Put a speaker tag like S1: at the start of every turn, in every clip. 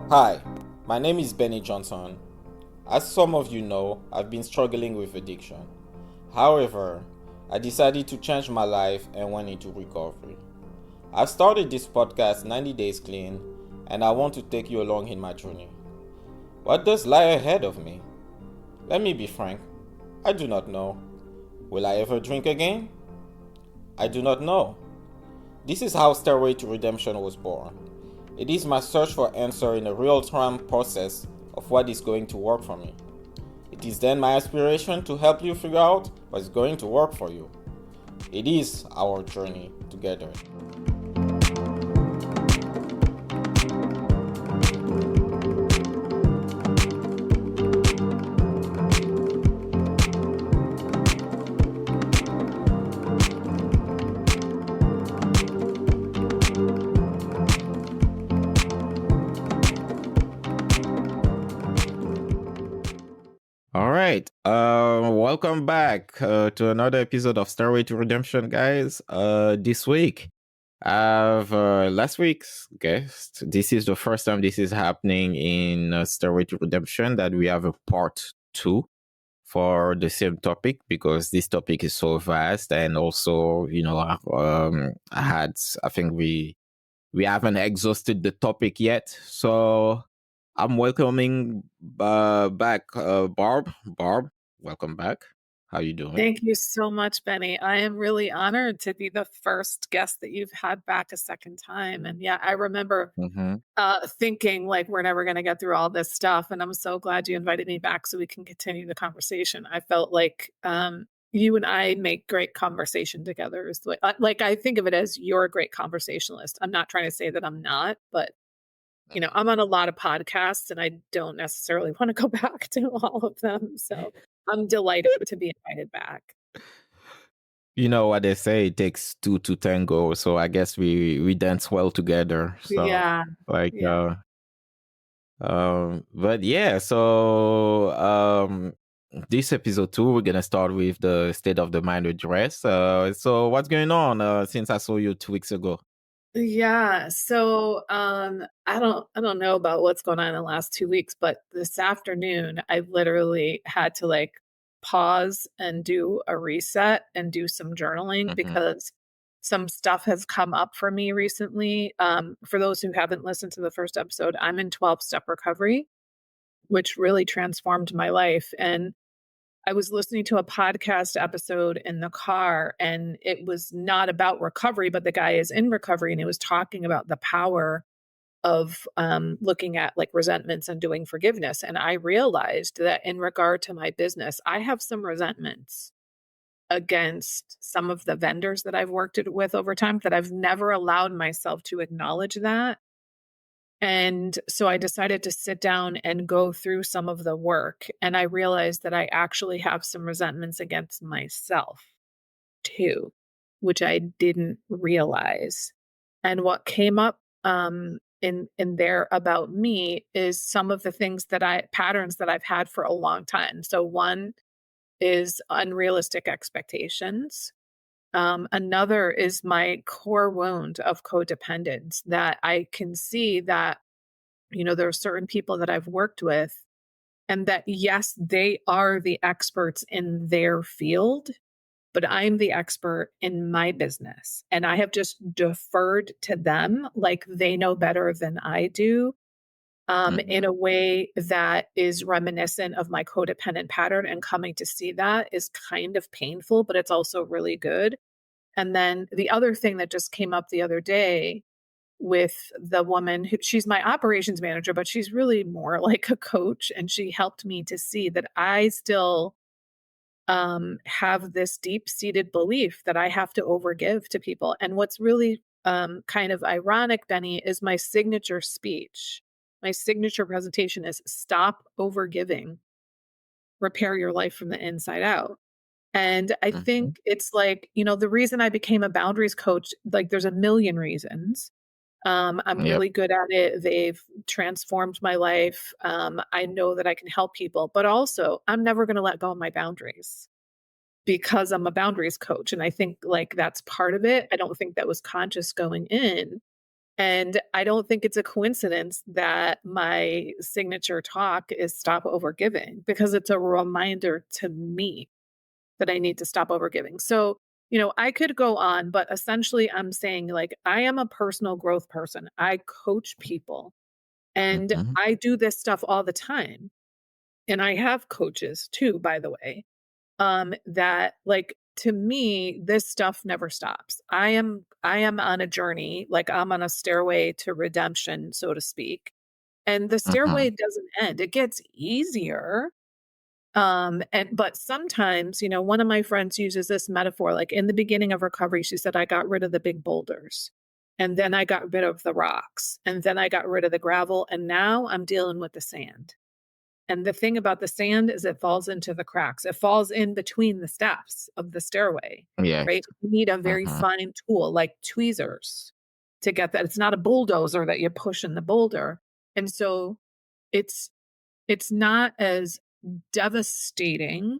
S1: Hi, my name is Benny Johnson. As some of you know, I've been struggling with addiction. However, I decided to change my life and went into recovery. I've started this podcast 90 Days Clean, and I want to take you along in my journey. What does lie ahead of me? Let me be frank, I do not know. Will I ever drink again? I do not know. This is how Stairway to Redemption was born. It is my search for answer in a real-time process of what is going to work for me. It is then my aspiration to help you figure out what's going to work for you. It is our journey together. All right. Welcome back to another episode of Stairway to Redemption, guys. This week, I have last week's guest. This is the first time this is happening in Stairway to Redemption that we have a part two for the same topic because this topic is so vast, and also, I think we haven't exhausted the topic yet, so I'm welcoming back Barb. Barb, welcome back. How you doing?
S2: Thank you so much, Benny. I am really honored to be the first guest that you've had back a second time. And yeah, I remember thinking like we're never going to get through all this stuff. And I'm so glad you invited me back so we can continue the conversation. I felt like you and I make great conversation together. Like I think of it as you're a great conversationalist. I'm not trying to say that I'm not, but I'm on a lot of podcasts and I don't necessarily want to go back to all of them. So I'm delighted to be invited back.
S1: You know what they say, it takes two to tango. So I guess we dance well together. So
S2: Yeah.
S1: like
S2: Yeah.
S1: but yeah, so this episode 2, we're gonna start with the state of the mind address. So what's going on since I saw you 2 weeks ago?
S2: Yeah. So I don't know about what's going on in the last 2 weeks, but this afternoon I literally had to like pause and do a reset and do some journaling because some stuff has come up for me recently. For those who haven't listened to the first episode, I'm in 12-step recovery, which really transformed my life. And I was listening to a podcast episode in the car, and it was not about recovery, but the guy is in recovery, and he was talking about the power of looking at like resentments and doing forgiveness. And I realized that in regard to my business, I have some resentments against some of the vendors that I've worked with over time that I've never allowed myself to acknowledge that. And so I decided to sit down and go through some of the work. And I realized that I actually have some resentments against myself too, which I didn't realize. And what came up in there about me is some of the patterns that I've had for a long time. So one is unrealistic expectations. Another is my core wound of codependence, that I can see that, there are certain people that I've worked with, and that, yes, they are the experts in their field, but I'm the expert in my business. And I have just deferred to them like they know better than I do. In a way that is reminiscent of my codependent pattern, and coming to see that is kind of painful, but it's also really good. And then the other thing that just came up the other day with the woman who, she's my operations manager, but she's really more like a coach. And she helped me to see that I still have this deep seated belief that I have to overgive to people. And what's really kind of ironic, Benny, is my signature speech. My signature presentation is stop overgiving, repair your life from the inside out. And I think it's like, the reason I became a boundaries coach, like there's a million reasons. I'm really good at it. They've transformed my life. I know that I can help people, but also I'm never going to let go of my boundaries because I'm a boundaries coach. And I think like that's part of it. I don't think that was conscious going in, And I don't think it's a coincidence that my signature talk is stop overgiving, because it's a reminder to me that I need to stop overgiving. So, I could go on, but essentially I'm saying, like, I am a personal growth person. I coach people, and
S1: Mhm.
S2: I do this stuff all the time. And I have coaches too, by the way, that, like, to me, this stuff never stops. I am on a journey, like I'm on a stairway to redemption, so to speak. And the
S1: Mhm.
S2: stairway doesn't end. It gets easier. And but sometimes, one of my friends uses this metaphor, like in the beginning of recovery, she said, I got rid of the big boulders. And then I got rid of the rocks. And then I got rid of the gravel. And now I'm dealing with the sand. And the thing about the sand is it falls into the cracks. It falls in between the steps of the stairway,
S1: Yes.
S2: right? You need a very
S1: Mhm.
S2: fine tool like tweezers to get that. It's not a bulldozer that you push in the boulder. And so it's it's not as devastating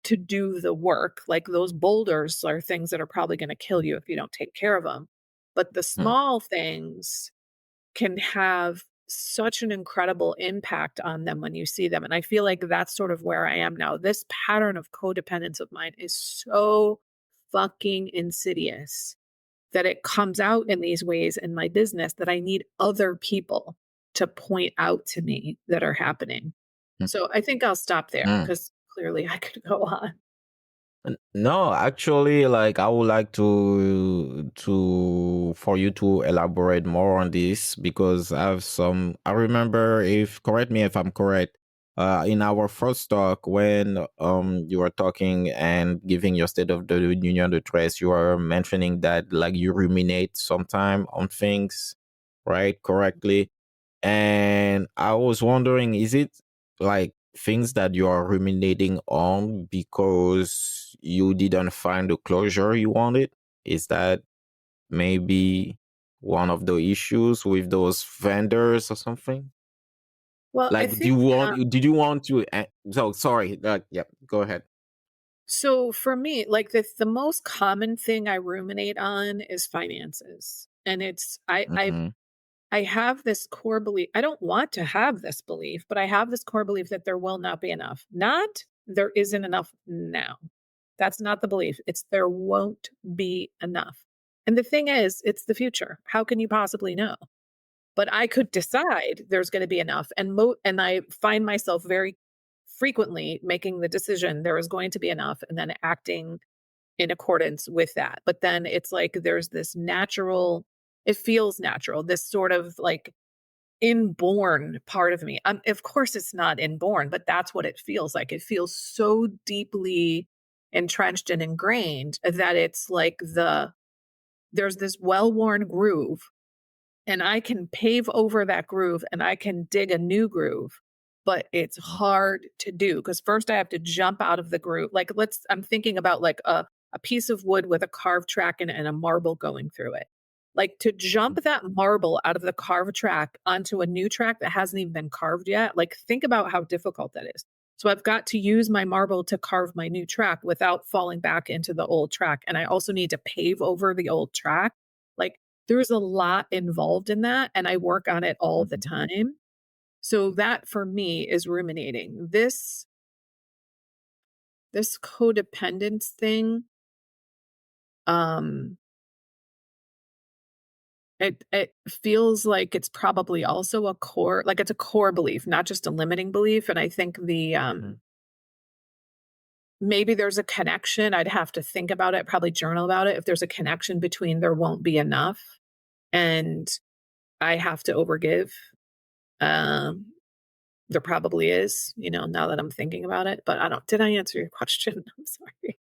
S2: to do the work. Like, those boulders are things that are probably going to kill you if you don't take care of them. But the
S1: Mm.
S2: small things can have such an incredible impact on them when you see them. And I feel like that's sort of where I am now. This pattern of codependence of mine is so fucking insidious that it comes out in these ways in my business that I need other people to point out to me that are happening. So I think I'll stop there
S1: Mm.
S2: because clearly I could go on.
S1: No, actually, like I would like to for you to elaborate more on this because I have some. I remember, if correct me if I'm correct, in our first talk when you were talking and giving your state of the union address, you were mentioning that like you ruminate sometime on things, right? Correctly. And I was wondering, is it like things that you are ruminating on because you didn't find the closure you wanted? Is that maybe one of the issues with those vendors or something?
S2: Well, I
S1: Like,
S2: think
S1: did you want to, so sorry, yeah, go ahead.
S2: so for me, like the most common thing I ruminate on is finances. And it's
S1: Mm-hmm.
S2: I have this core belief. I don't want to have this belief, but I have this core belief that there will not be enough. Not there isn't enough now. That's not the belief. It's there won't be enough. And the thing is, it's the future. How can you possibly know? But I could decide there's going to be enough. And I find myself very frequently making the decision there is going to be enough and then acting in accordance with that. But then it's like there's this natural, it feels natural, this sort of like inborn part of me. Of course, it's not inborn, but that's what it feels like. It feels so deeply entrenched and ingrained that it's like there's this well worn groove, and I can pave over that groove and I can dig a new groove, but it's hard to do because first I have to jump out of the groove. Like, I'm thinking about like a piece of wood with a carved track in it and a marble going through it. Like, to jump that marble out of the carved track onto a new track that hasn't even been carved yet, like, think about how difficult that is. So I've got to use my marble to carve my new track without falling back into the old track. And I also need to pave over the old track. Like, there's a lot involved in that, and I work on it all the time. So that for me is ruminating. This codependence thing, um, it feels like it's probably also a core, like it's a core belief, not just a limiting belief. And I think maybe there's a connection. I'd have to think about it, probably journal about it. If there's a connection between there won't be enough and I have to overgive. Um, There probably is, now that I'm thinking about it, but I don't did I answer your question? I'm sorry.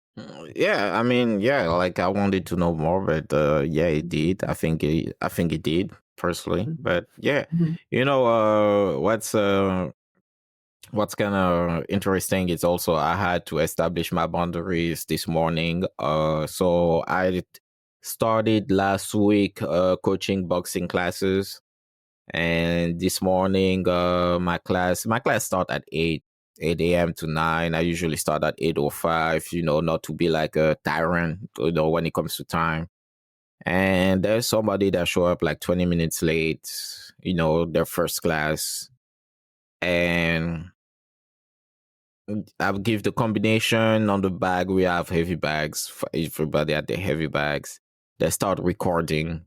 S1: Yeah, I mean, yeah, like I wanted to know more, but yeah, it did. I think it did personally,
S2: Mhm,
S1: but yeah,
S2: mhm.
S1: you know, what's kind of interesting is also I had to establish my boundaries this morning. So I started last week coaching boxing classes, and this morning my class start at 8 a.m. to 9. I usually start at 8:05, not to be like a tyrant, when it comes to time. And there's somebody that show up like 20 minutes late, their first class, and I'll give the combination on the bag. We have heavy bags for everybody at the heavy bags. They start recording,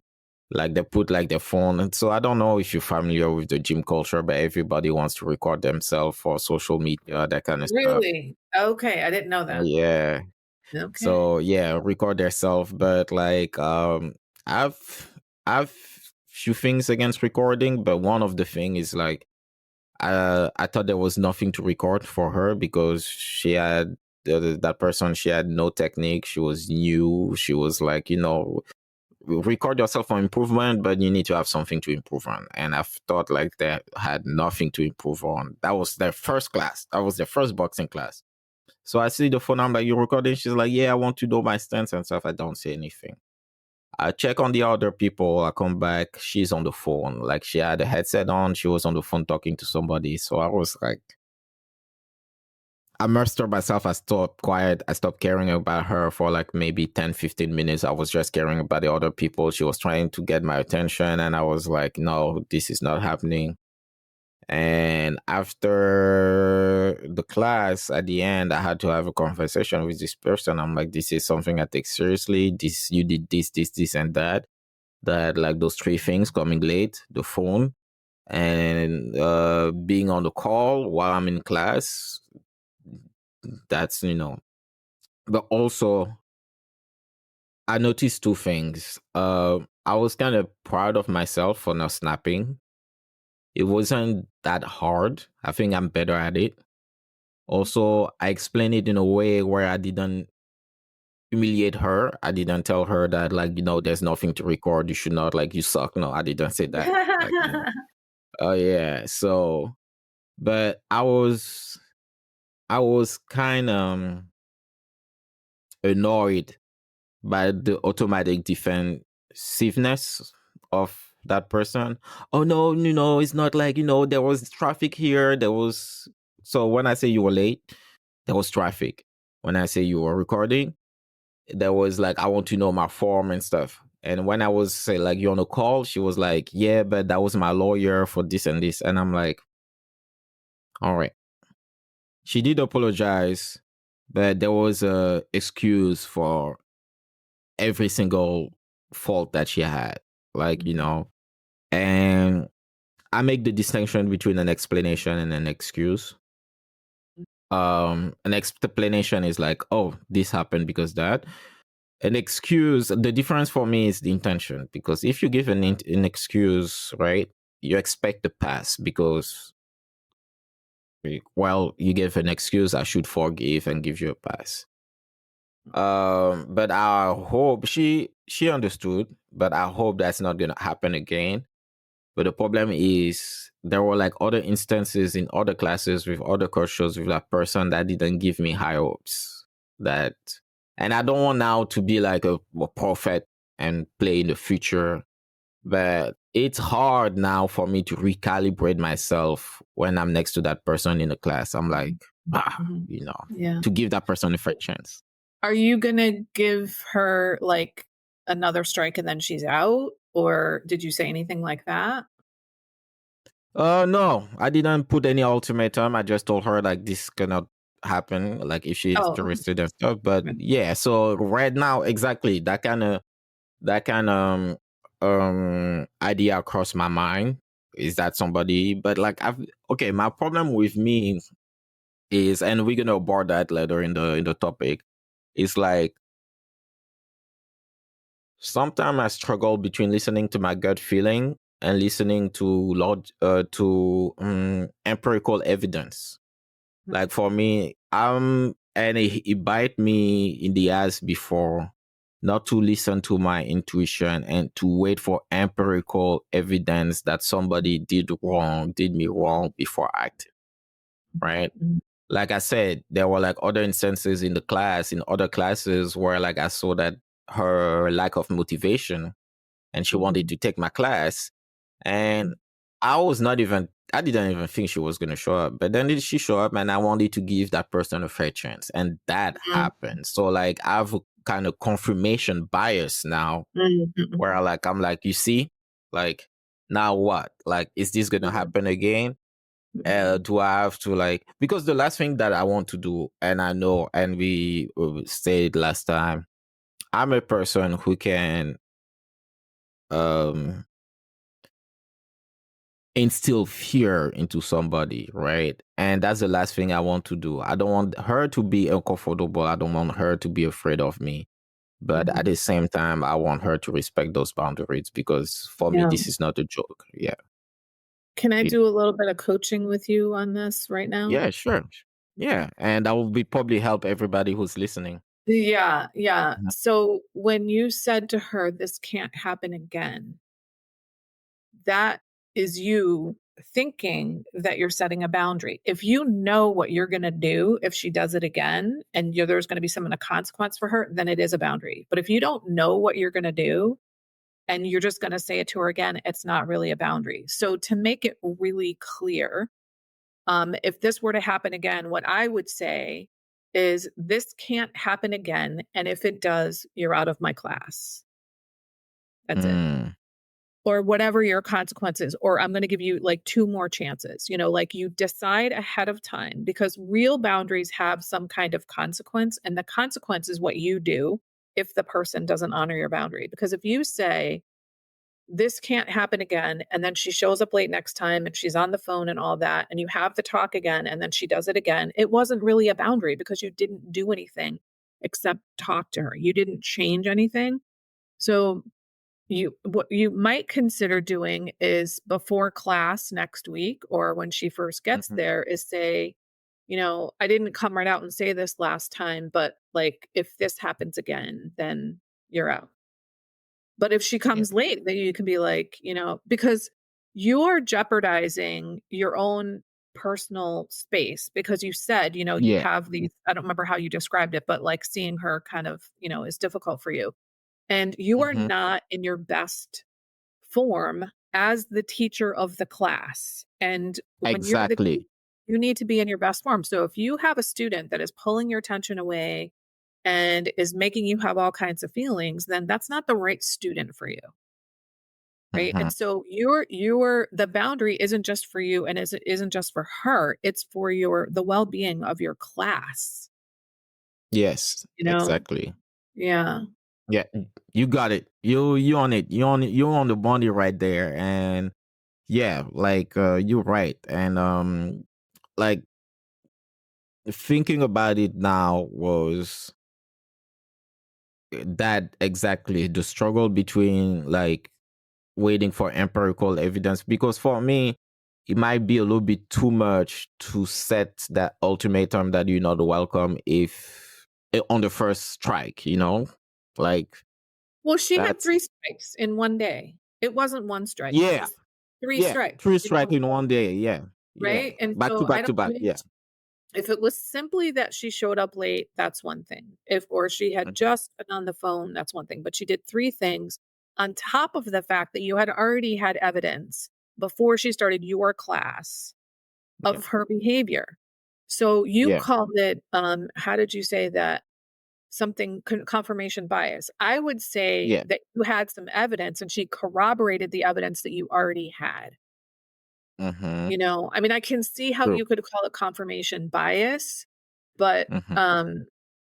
S1: like they put like their phone. And so I don't know if you're familiar with the gym culture, but everybody wants to record themselves for social media, that kind of stuff.
S2: Really? Okay, I didn't know that.
S1: Yeah.
S2: Okay.
S1: So yeah, record themselves. But like I've I've few things against recording, but one of the thing is like I thought there was nothing to record for her because she had that person. She had no technique. She was new. She was like, record yourself for improvement, but you need to have something to improve on. And I thought like they had nothing to improve on. That was their first class. That was their first boxing class. So I see the phone. I'm like, you recording? She's like, yeah, I want to do my stance and stuff. I don't say anything. I check on the other people. I come back. She's on the phone. Like she had a headset on. She was on the phone talking to somebody. So I was like, I immersed her myself. I stopped quiet. I stopped caring about her for like maybe 10, 15 minutes. I was just caring about the other people. She was trying to get my attention. And I was like, no, this is not happening. And after the class, at the end, I had to have a conversation with this person. I'm like, this is something I take seriously. This, you did this, and that. That like those three things: coming late, the phone, and being on the call while I'm in class. That's But also, I noticed two things. I was kind of proud of myself for not snapping. It wasn't that hard. I think I'm better at it. Also, I explained it in a way where I didn't humiliate her. I didn't tell her that like, there's nothing to record. You should not, like, you suck. No, I didn't say that. Like, oh yeah. So, but I was kind of annoyed by the automatic defensiveness of that person. Oh no, it's not like, there was traffic here. So when I say you were late, there was traffic. When I say you were recording, there was like, I want to know my form and stuff. And when I was say like, you on a call, she was like, yeah, but that was my lawyer for this and this. And I'm like, all right. She did apologize, but there was a excuse for every single fault that she had. Like, and I make the distinction between an explanation and an excuse. An explanation is like, oh, this happened because that. An excuse, the difference for me is the intention, because if you give an excuse, right, you expect the pass because, well, you give an excuse, I should forgive and give you a pass. But I hope she understood, but I hope that's not gonna happen again. But the problem is there were like other instances in other classes with other coaches with that person that didn't give me high hopes. And I don't want now to be like a prophet and play in the future, but it's hard now for me to recalibrate myself when I'm next to that person in the class. I'm like,
S2: Yeah.
S1: to give that person a fair chance.
S2: Are you gonna give her like another strike and then she's out? Or did you say anything like that?
S1: No, I didn't put any ultimatum. I just told her like this cannot happen, like if she's interested and stuff. But yeah, so right now, exactly that kind of idea crossed my mind. Is that somebody? But like my problem with me is, and we're gonna abort that later in the topic. Is like sometimes I struggle between listening to my gut feeling and listening to empirical evidence. Like for me, and it bite me in the ass before not to listen to my intuition and to wait for empirical evidence that somebody did me wrong before acting. Right? Like I said, there were like other instances in other classes where like I saw that her lack of motivation and she wanted to take my class. And I didn't even think she was going to show up. But then she show up and I wanted to give that person a fair chance. And that happened. So like kind of confirmation bias now, where
S2: Mhm.
S1: I'm like, you see, like, now what? Like, is this gonna
S2: Mhm.
S1: happen again?
S2: Mhm.
S1: Do I have to, like, because the last thing that I want to do, and I know, and we said last time, I'm a person who can um instill fear into somebody, right? And that's the last thing I want to do. I don't want her to be uncomfortable. I don't want her to be afraid of me. But at
S2: Mhm.
S1: the same time, I want her to respect those boundaries, because for me,
S2: Yeah.
S1: this is not a joke. Yeah.
S2: Can I
S1: It-
S2: do a little bit of coaching with you on this right now?
S1: yeah, sure. Yeah. And that will be probably help everybody who's listening.
S2: Yeah, yeah.
S1: Mhm.
S2: So when you said to her, "This can't happen again," that is you thinking that you're setting a boundary. If you know what you're gonna do if she does it again and there's gonna be some kind of consequence for her, then it is a boundary. But if you don't know what you're gonna do and you're just gonna say it to her again, it's not really a boundary. So to make it really clear, if this were to happen again, what I would say is this can't happen again. And if it does, you're out of my class. That's it.
S1: Mm,
S2: Or whatever your consequences, or I'm going to give you like two more chances. Like you decide ahead of time because real boundaries have some kind of consequence. And the consequence is what you do if the person doesn't honor your boundary. Because if you say, this can't happen again. And then she shows up late next time and she's on the phone and all that. And you have the talk again. And then she does it again. It wasn't really a boundary because you didn't do anything except talk to her. You didn't change anything. So what you might consider doing is before class next week or when she first gets
S1: mhm.
S2: there is say, I didn't come right out and say this last time, but like if this happens again, then you're out. But if she
S1: Yeah.
S2: comes late, then you can be like, because you're jeopardizing your own personal space because you said, you
S1: Yeah.
S2: have these, I don't remember how you described it, but like seeing her kind of, is difficult for you. And you are
S1: Hmm.
S2: not in your best form as the teacher of the class. And when you're the
S1: Exactly.
S2: you need to be in your best form. So if you have a student that is pulling your attention away and is making you have all kinds of feelings, then that's not the right student for you. Right.
S1: Hmm.
S2: And so the boundary isn't just for you and isn't just for her. It's for the well-being of your class,
S1: Yes,
S2: you know?
S1: exactly.
S2: Yeah.
S1: Yeah, you got it. You on it. You on it. You on the money right there. And yeah, like you're right. And like thinking about it now was that exactly the struggle between like waiting for empirical evidence, because for me it might be a little bit too much to set that ultimatum that you're not welcome if on the first strike, like
S2: Well, she had
S1: that's
S2: 3 strikes in 1 day. It wasn't 1 strike, it
S1: yeah.
S2: was 3
S1: Yeah,
S2: strikes,
S1: 3 strike in one day, yeah. Yeah.
S2: right? And
S1: Back to
S2: so I
S1: back to
S2: don't
S1: back,
S2: I mean,
S1: yeah.
S2: if it was simply that she showed up late, that's one thing. If or she had
S1: Mhm.
S2: just been on the phone, that's one thing, but she did 3 things on top of the fact that you had already had evidence before she started your class
S1: Yeah,
S2: of her behavior. So you
S1: yeah,
S2: called it, how did you say that? Something confirmation bias. I would say
S1: yeah.
S2: that you had some evidence and she corroborated the evidence that you already had.
S1: Mhm.
S2: I mean, I can see how
S1: True.
S2: you could call it confirmation bias, but
S1: Mhm.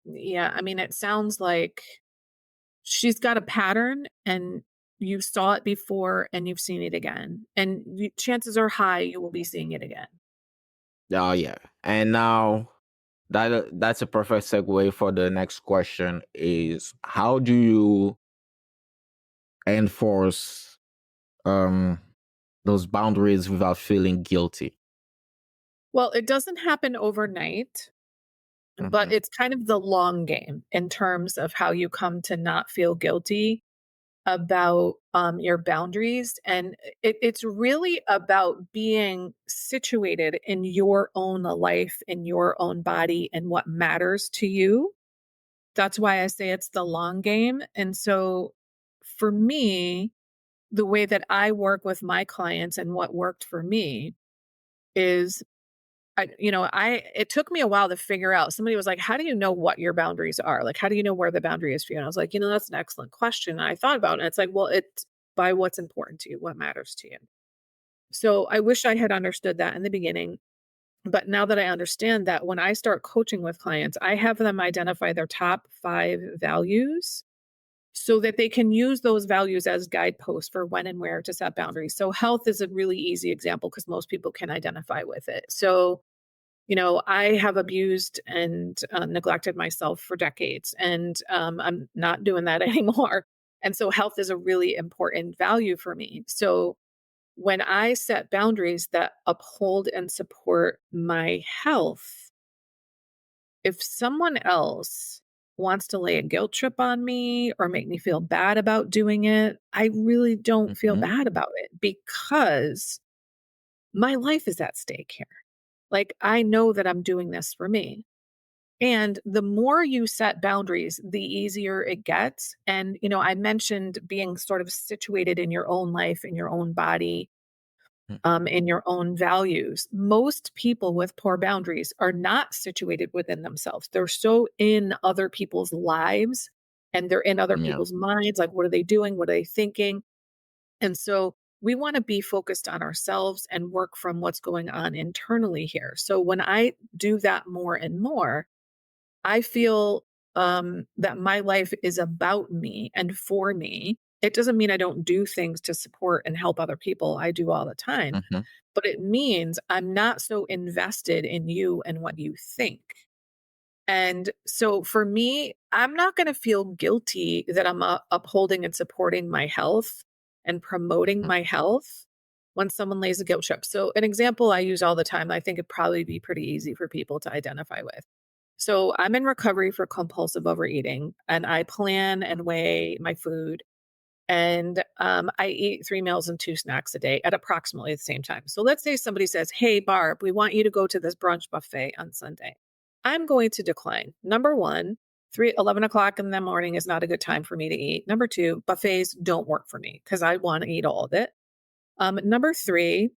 S2: yeah, I mean, it sounds like she's got a pattern and you saw it before and you've seen it again. And chances are high you will be seeing it again.
S1: Oh, yeah. And now that's a perfect segue for the next question is, how do you enforce um those boundaries without feeling guilty?
S2: Well, it doesn't happen overnight, but
S1: Mhm.
S2: it's kind of the long game in terms of how you come to not feel guilty about your boundaries. And it's really about being situated in your own life, in your own body, and what matters to you. That's why I say it's the long game. And so for me, the way that I work with my clients and what worked for me is it took me a while to figure out. Somebody was like, how do you know what your boundaries are? Like, how do you know where the boundary is for you? And I was like, that's an excellent question. And I thought about it. And it's like, well, it's by what's important to you, what matters to you. So I wish I had understood that in the beginning. But now that I understand that, when I start coaching with clients, I have them identify their top 5 values so that they can use those values as guideposts for when and where to set boundaries. So health is a really easy example because most people can identify with it. So, I have abused and neglected myself for decades, and I'm not doing that anymore. And so health is a really important value for me. So when I set boundaries that uphold and support my health, if someone else wants to lay a guilt trip on me or make me feel bad about doing it, I really don't feel
S1: Mm-hmm.
S2: bad about it because my life is at stake here. Like, I know that I'm doing this for me. And the more you set boundaries, the easier it gets. And, I mentioned being sort of situated in your own life, in your own body, in your own values. Most people with poor boundaries are not situated within themselves. They're so in other people's lives and they're in other
S1: Yeah.
S2: people's minds. Like, what are they doing? What are they thinking? And so we want to be focused on ourselves and work from what's going on internally here. So when I do that more and more, I feel that my life is about me and for me. It doesn't mean I don't do things to support and help other people. I do all the time,
S1: Mm-hmm.
S2: but it means I'm not so invested in you and what you think. And so for me, I'm not going to feel guilty that I'm upholding and supporting my health and promoting
S1: Mm-hmm.
S2: my health when someone lays a guilt trip. So, an example I use all the time, I think it'd probably be pretty easy for people to identify with. So, I'm in recovery for compulsive overeating, and I plan and weigh my food. And I eat 3 meals and 2 snacks a day at approximately the same time. So let's say somebody says, "Hey, Barb, we want you to go to this brunch buffet on Sunday." I'm going to decline. Number one, 11 o'clock in the morning is not a good time for me to eat. Number two, buffets don't work for me because I want to eat all of it. Number three,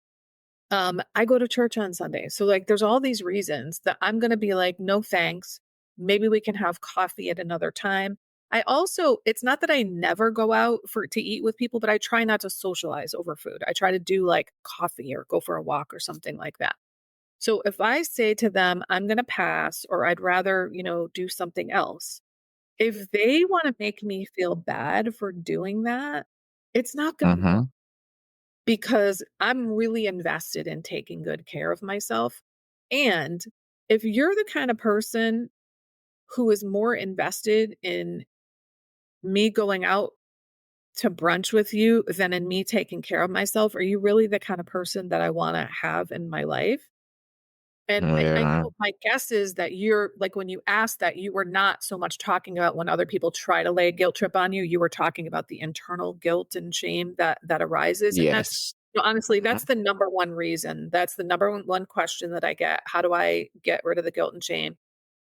S2: I go to church on Sunday. So like there's all these reasons that I'm going to be like, no thanks. Maybe we can have coffee at another time. I also, it's not that I never go out to eat with people, but I try not to socialize over food. I try to do like coffee or go for a walk or something like that. So if I say to them, I'm going to pass, or I'd rather, do something else, if they want to make me feel bad for doing that, it's not going to work
S1: Mm-hmm.
S2: because I'm really invested in taking good care of myself. And if you're the kind of person who is more invested in me going out to brunch with you than in me taking care of myself, are you really the kind of person that I want to have in my life? And I
S1: Yeah.
S2: know my guess is that you're like, when you asked that, you were not so much talking about when other people try to lay a guilt trip on you. You were talking about the internal guilt and shame that arises. And that's,
S1: Yes.
S2: honestly,
S1: Mm-hmm.
S2: that's the number one reason. That's the number one question that I get. How do I get rid of the guilt and shame?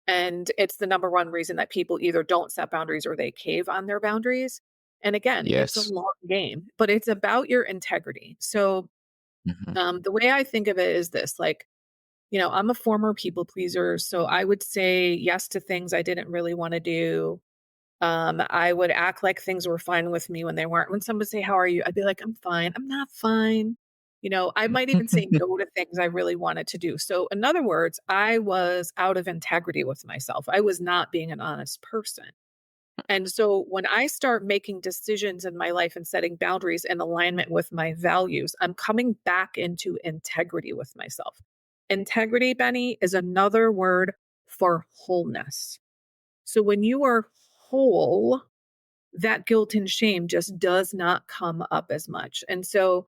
S2: And it's the number one reason that people either don't set boundaries or they cave on their boundaries. And again, it's a
S1: Yes.
S2: long game, but it's about your integrity. So
S1: Mm-hmm.
S2: the way I think of it is this, like, I'm a former people pleaser, so I would say yes to things I didn't really want to do. I would act like things were fine with me when they weren't. When someone would say, "How are you?" I'd be like, "I'm fine." I'm not fine. I might even say no to things I really wanted to do. So, in other words, I was out of integrity with myself. I was not being an honest person. And so when I start making decisions in my life and setting boundaries in alignment with my values, I'm coming back into integrity with myself. Integrity, Benny, is another word for wholeness. So when you are whole, that guilt and shame just does not come up as much. And so,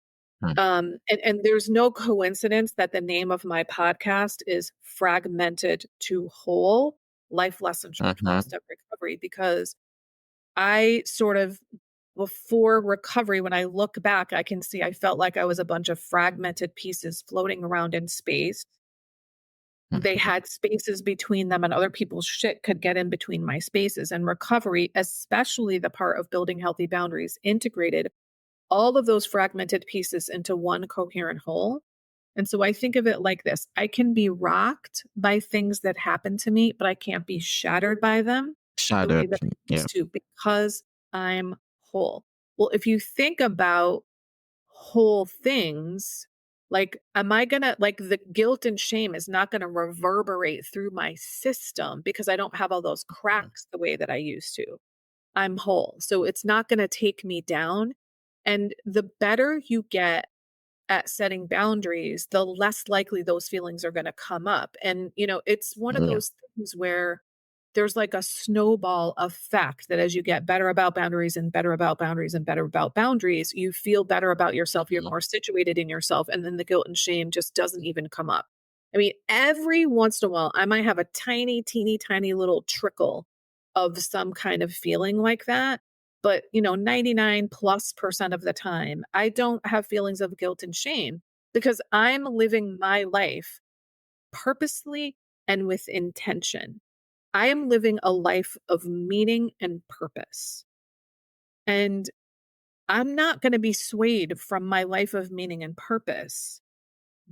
S2: and there's no coincidence that the name of my podcast is Fragmented to Whole: Life Lessons from
S1: Mm-hmm.
S2: 12-Step Recovery, because I sort of, before recovery, when I look back, I can see I felt like I was a bunch of fragmented pieces floating around in space. They
S1: Mm-hmm.
S2: had spaces between them, and other people's shit could get in between my spaces. And recovery, especially the part of building healthy boundaries, integrated all of those fragmented pieces into one coherent whole. And so I think of it like this: I can be rocked by things that happen to me, but I can't be shattered by them the way
S1: Shattered.
S2: that I
S1: Yeah.
S2: used to because I'm whole. Well, if you think about whole things, like, am I gonna, like, the guilt and shame is not gonna reverberate through my system because I don't have all those cracks the way that I used to. I'm whole. So it's not gonna take me down. And the better you get at setting boundaries, the less likely those feelings are going to come up. And, it's one of
S1: Yeah.
S2: those things where there's like a snowball effect that as you get better about boundaries and better about boundaries and better about boundaries, you feel better about yourself. You're
S1: Mhm.
S2: more situated in yourself. And then the guilt and shame just doesn't even come up. I mean, every once in a while, I might have a tiny, teeny, tiny little trickle of some kind of feeling like that. But, 99 plus percent of the time, I don't have feelings of guilt and shame because I'm living my life purposely and with intention. I am living a life of meaning and purpose. And I'm not going to be swayed from my life of meaning and purpose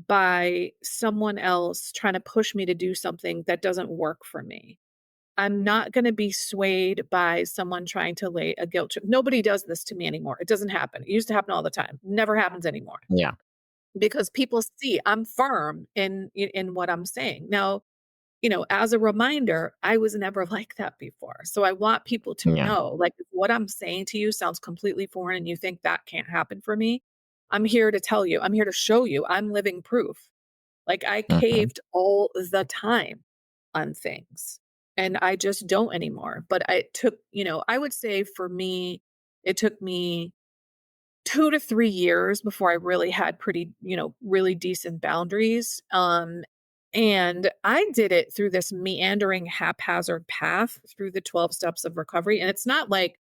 S2: by someone else trying to push me to do something that doesn't work for me. I'm not going to be swayed by someone trying to lay a guilt trip. Nobody does this to me anymore. It doesn't happen. It used to happen all the time. Never happens anymore
S1: Yeah.
S2: because people see I'm firm in what I'm saying. Now, as a reminder, I was never like that before. So I want people to
S1: Yeah.
S2: know, like, if what I'm saying to you sounds completely foreign and you think that can't happen for me, I'm here to tell you, I'm here to show you I'm living proof. Like, I
S1: Hmm.
S2: caved all the time on things, and I just don't anymore. But it took, I would say for me, it took me 2 to 3 years before I really had pretty, really decent boundaries. And I did it through this meandering haphazard path through the 12 steps of recovery. And it's not like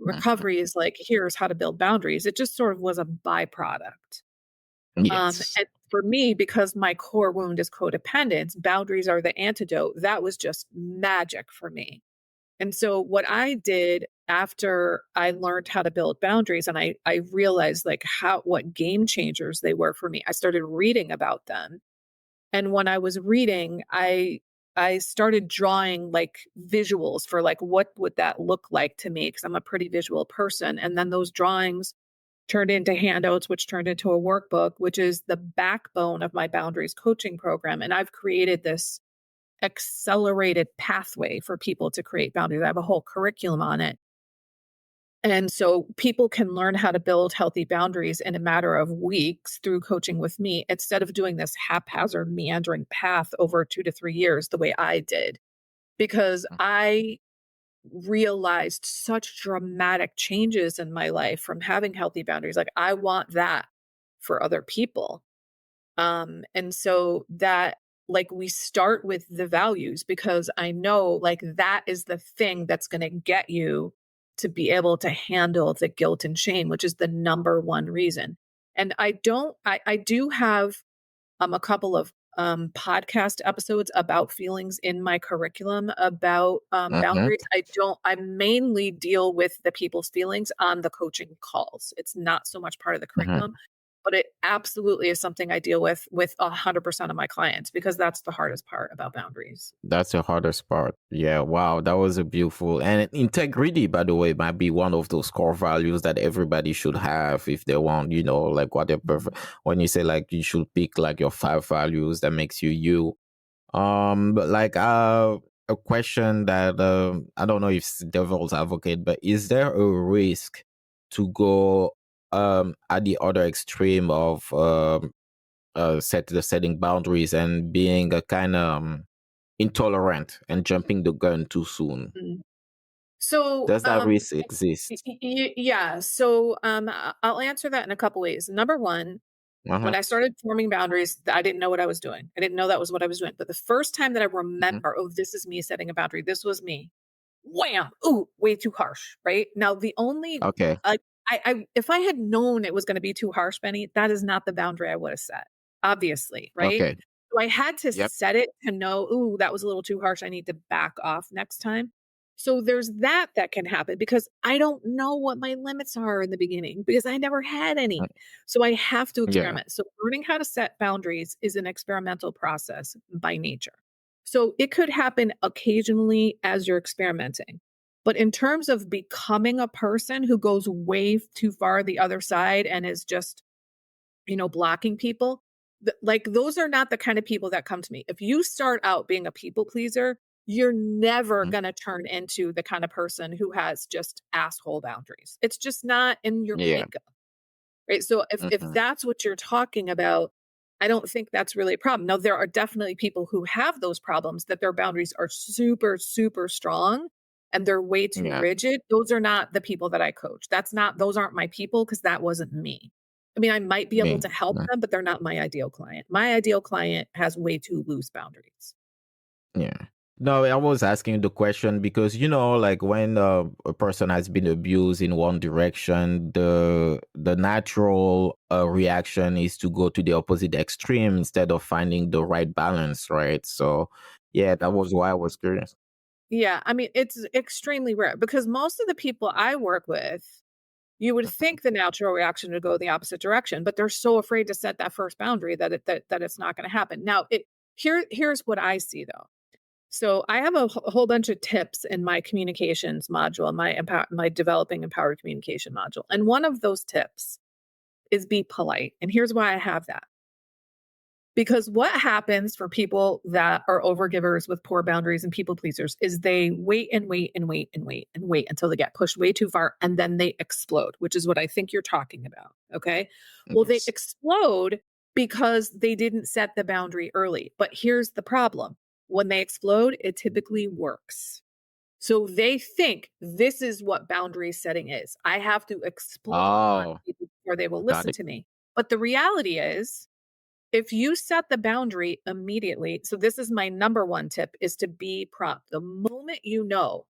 S1: Hmm.
S2: recovery is like, here's how to build boundaries. It just sort of was a byproduct.
S1: Yes.
S2: And for me, because my core wound is codependence, boundaries are the antidote. That was just magic for me. And so what I did after I learned how to build boundaries and I realized like what game changers they were for me, I started reading about them. And when I was reading, I started drawing like visuals for like what would that look like to me because I'm a pretty visual person. And then those drawings turned into handouts, which turned into a workbook, which is the backbone of my boundaries coaching program. And I've created this accelerated pathway for people to create boundaries. I have a whole curriculum on it. And so people can learn how to build healthy boundaries in a matter of weeks through coaching with me instead of doing this haphazard meandering path over 2 to 3 years the way I did. Because I realized such dramatic changes in my life from having healthy boundaries. Like, I want that for other people. And so that, like, we start with the values because I know like that is the thing that's going to get you to be able to handle the guilt and shame, which is the number one reason. And I do have a couple of podcast episodes about feelings in my curriculum about
S1: Hmm.
S2: boundaries. I mainly deal with the people's feelings on the coaching calls. It's not so much part of the
S1: Hmm.
S2: curriculum, but it absolutely is something I deal with 100% of my clients because that's the hardest part about boundaries.
S1: That's the hardest part. Yeah, wow, that was a beautiful. And integrity, by the way, might be one of those core values that everybody should have if they want, like whatever. When you say like you should pick like your 5 values that makes you you. But like a question that I don't know if it's devil's advocate, but is there a risk to go at the other extreme of setting boundaries and being a kind of intolerant and jumping the gun too soon?
S2: Mm. So,
S1: Does that risk exist?
S2: yeah. So, I'll answer that in a couple ways. Number one, when
S1: Uh-huh.
S2: I started forming boundaries, I didn't know what I was doing. I didn't know that was what I was doing. But the first time that I
S1: Hmm.
S2: remember, oh, this is me setting a boundary. This was me. Wham! Ooh, way too harsh. Right now, the only
S1: Okay.
S2: if I had known it was going to be too harsh, Benny, that is not the boundary I would have set. Obviously, right?
S1: Okay.
S2: So I had to
S1: Yep.
S2: set it to know. Ooh, that was a little too harsh. I need to back off next time. So there's that can happen because I don't know what my limits are in the beginning because I never had any. So I have to
S1: Yeah.
S2: experiment. So learning how to set boundaries is an experimental process by nature. So it could happen occasionally as you're experimenting. But in terms of becoming a person who goes way too far the other side and is just, blocking people, like those are not the kind of people that come to me. If you start out being a people pleaser, you're never
S1: Mhm.
S2: going to turn into the kind of person who has just asshole boundaries. It's just not in your
S1: Yeah.
S2: makeup. Right. So if
S1: Mhm.
S2: that's what you're talking about, I don't think that's really a problem. Now, there are definitely people who have those problems that their boundaries are super, super strong and they're way too
S1: Yeah.
S2: rigid. Those are not the people that I coach. Those aren't my people because that wasn't me. I mean, I might be able
S1: Me.
S2: to help them, but they're not my ideal client. My ideal client has way too loose boundaries.
S1: Yeah. No, I was asking the question because like when a person has been abused in one direction, the natural reaction is to go to the opposite extreme instead of finding the right balance, right? So, yeah, that was why I was curious.
S2: Yeah. I mean, it's extremely rare because most of the people I work with, you would think the natural reaction would go the opposite direction, but they're so afraid to set that first boundary that it's not going to happen. Now, here's what I see though. So I have a whole bunch of tips in my communications module, my developing empowered communication module, and one of those tips is be polite. And here's why I have that. Because what happens for people that are overgivers with poor boundaries and people pleasers is they wait and wait and wait and wait and wait until they get pushed way too far and then they explode, which is what I think you're talking about. Okay. Well, they
S1: Yes.
S2: explode because they didn't set the boundary early. But here's the problem: when they explode, it typically works. So they think this is what boundary setting is. I have to explode on
S1: Oh,
S2: people before they will
S1: got
S2: listen
S1: it.
S2: to me. But the reality is, if you set the boundary immediately, so this is my number one tip, is to be prompt. The moment you know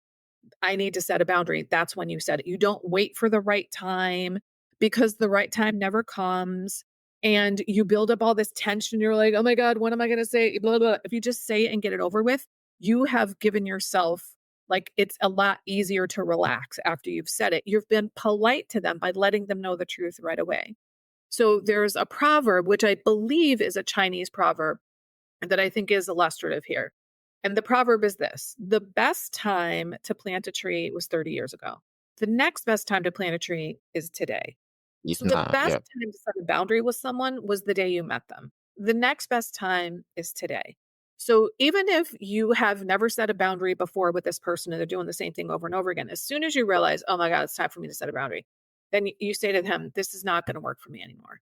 S2: I need to set a boundary, that's when you set it. You don't wait for the right time because the right time never comes. And you build up all this tension. You're like, oh my God, what am I going to say? Blah, blah. If you just say it and get it over with, you have given yourself, like, it's a lot easier to relax after you've said it. You've been polite to them by letting them know the truth right away. So there's a proverb, which I believe is a Chinese proverb that I think is illustrative here. And the proverb is this: the best time to plant a tree was 30 years ago. The next best time to plant a tree is today.
S1: It's
S2: So the
S1: not.
S2: best
S1: Yeah.
S2: time to set a boundary with someone was the day you met them. The next best time is today. So even if you have never set a boundary before with this person and they're doing the same thing over and over again, as soon as you realize, oh my God, it's time for me to set a boundary, then you say to them, this is not going to work for me anymore.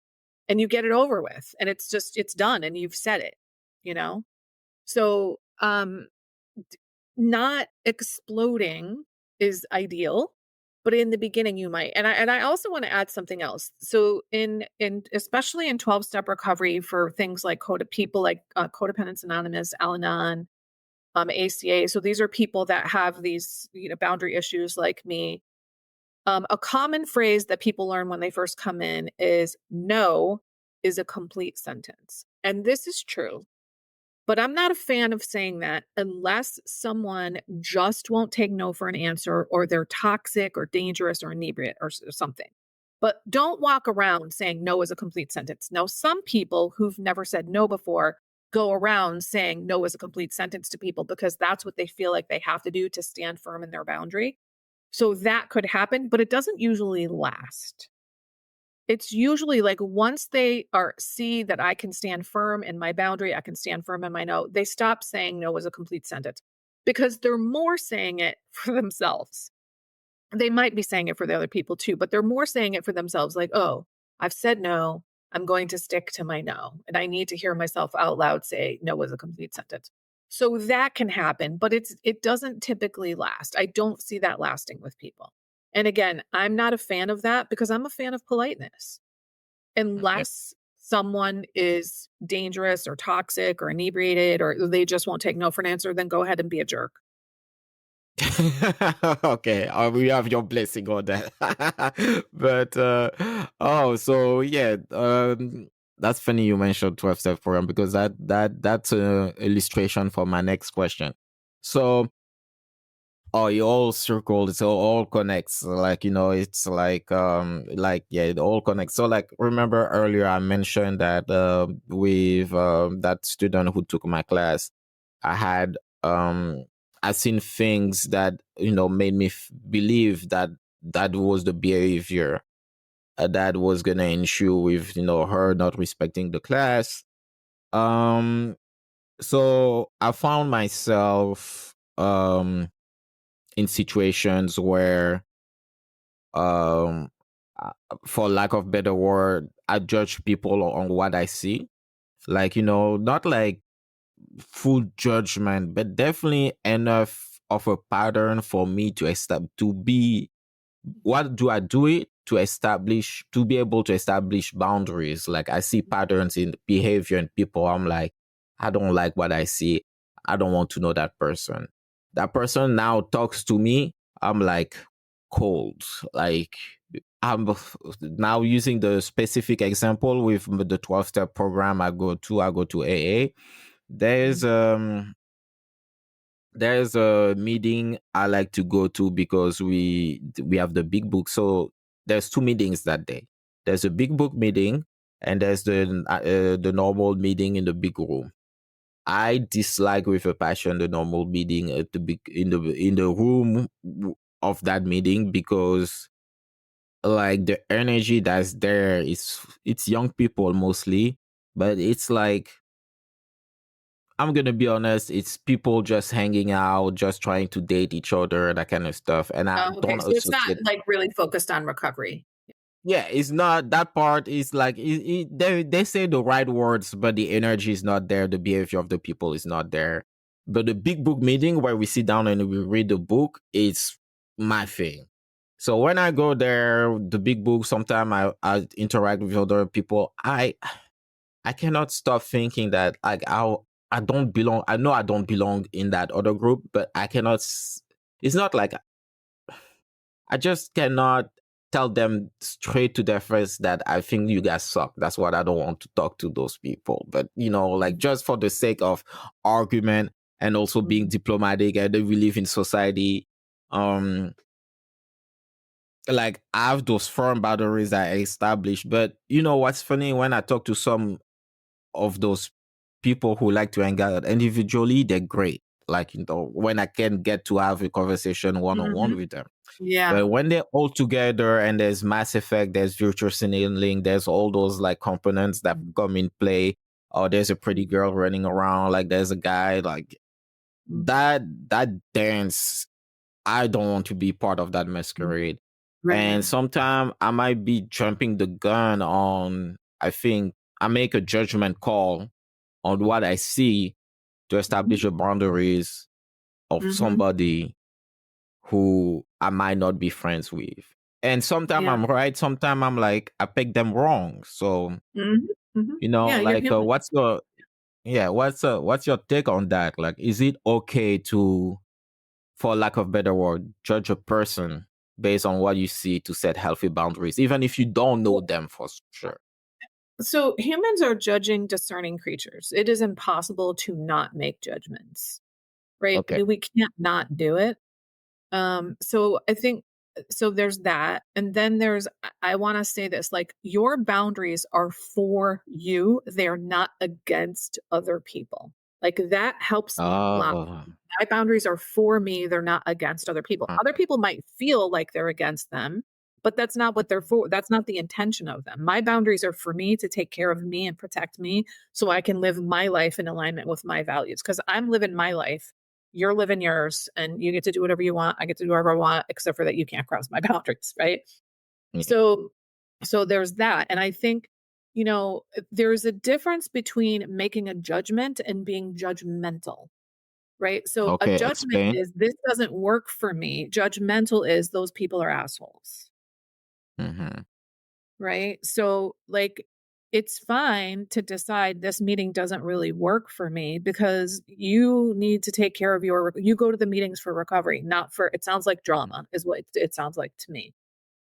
S2: And you get it over with. And it's done and you've said it, you know? So not exploding is ideal, but in the beginning you might. And I also want to add something else. So in especially in 12-step recovery for things like people like Codependence Anonymous, Al-Anon, ACA. So these are people that have these, boundary issues like me. A common phrase that people learn when they first come in is no is a complete sentence. And this is true. But I'm not a fan of saying that unless someone just won't take no for an answer or they're toxic or dangerous or inebriate or something. But don't walk around saying no is a complete sentence. Now, some people who've never said no before go around saying no is a complete sentence to people because that's what they feel like they have to do to stand firm in their boundary. So that could happen, but it doesn't usually last. It's usually like once they are see that I can stand firm in my boundary, I can stand firm in my no, they stop saying no as a complete sentence because they're more saying it for themselves. They might be saying it for the other people too, but they're more saying it for themselves like, "Oh, I've said no. I'm going to stick to my no." And I need to hear myself out loud say no as a complete sentence. So that can happen, but it doesn't typically last. I don't see that lasting with people. And again, I'm not a fan of that because I'm a fan of politeness.
S1: Yeah.
S2: Unless someone is dangerous or toxic or inebriated or they just won't take no for an answer, then go ahead and be a jerk.
S1: Okay, we have your blessing on that. But oh, so yeah, that's funny you mentioned 12-step program because that's a illustration for my next question. So Oh, it all circled. It's all connects. Like, it's like, yeah, it all connects. So like, remember earlier I mentioned that with that student who took my class, I had I seen things that made me believe that that was the behavior that was gonna ensue with her not respecting the class. Um, so I found myself in situations where um uh, for lack of better word, I judge people on what I see. Like, not like full judgment, but definitely enough of a pattern for me to be what do I do it to be able to establish boundaries. Like I see patterns in behavior in people. I'm like, I don't like what I see. I don't want to know that person. That person now talks to me. I'm like cold. Like I'm now using the specific example with the 12-step program I go to AA. There's there's a meeting I like to go to because we have the big book. So there's two meetings that day. There's a big book meeting and there's the normal meeting in the big room. I dislike with a passion the normal meeting at the big in the room of that meeting because like the energy that's there is it's young people mostly, but it's like I'm gonna be honest, it's people just hanging out, just trying to date each other, that kind of stuff. And I
S2: Oh, okay.
S1: don't
S2: So it's not
S1: associate.
S2: like really focused on recovery.
S1: Yeah, it's not that part. Is like they say the right words, but the energy is not there. The behavior of the people is not there. But the big book meeting where we sit down and we read the book is my thing. So when I go there, the big book, sometimes I interact with other people. I cannot stop thinking that like I don't belong. I know I don't belong in that other group, but I cannot. It's not like I just cannot tell them straight to their face that I think you guys suck. That's what I don't want to talk to those people. But like just for the sake of argument and also being
S2: Mhm.
S1: diplomatic and we live in society, um, like I have those firm boundaries I established. But what's funny when I talk to some of those people who like to hang out individually, they're great. Like, when I can get to have a conversation one on one
S2: Mhm.
S1: with them.
S2: Yeah.
S1: But when they're all together and there's Mass Effect, there's virtual signaling, there's all those like components that
S2: Mhm.
S1: come in play. Or there's a pretty girl running around, like there's a guy, like
S2: Mhm.
S1: that dance. I don't want to be part of that
S2: Mhm.
S1: masquerade. And
S2: Right.
S1: sometimes I might be jumping the gun on, I think I make a judgment call on what I see to
S2: Mhm.
S1: establish the boundaries of
S2: Mhm.
S1: somebody who I might not be friends with. And sometimes
S2: Yeah.
S1: I'm right, sometimes I'm like, I picked them wrong. So,
S2: Mhm. Mhm. Yeah, you're
S1: like,
S2: human.
S1: what's your take on that? Like, is it okay to, for lack of better word, judge a person based on what you see to set healthy boundaries, even if you don't know them for sure?
S2: So humans are judging, discerning creatures. It is impossible to not make judgments, right?
S1: Okay.
S2: We can't not do it. So I think so there's that. And then I want to say this, like your boundaries are for you. They're not against other people. Like that helps me a lot.
S1: Oh,
S2: My boundaries are for me. They're not against other people.
S1: uh,
S2: Other people might feel like they're against them, but that's not what they're for. That's not the intention of them. My boundaries are for me to take care of me and protect me so I can live my life in alignment with my values because I'm living my life, you're living yours, and you get to do whatever you want. I get to do whatever I want, except for that you can't cross my boundaries, right?
S1: yeah.
S2: So, so there's that. And I think, there's a difference between making a judgment and being judgmental, right? So a
S1: Okay,
S2: judgment
S1: explain.
S2: is this doesn't work for me. Judgmental is those people are assholes,
S1: Mm-hmm.
S2: right? So like it's fine to decide this meeting doesn't really work for me because you need to take care of you go to the meetings for recovery, not for it sounds like drama is what it sounds like to me.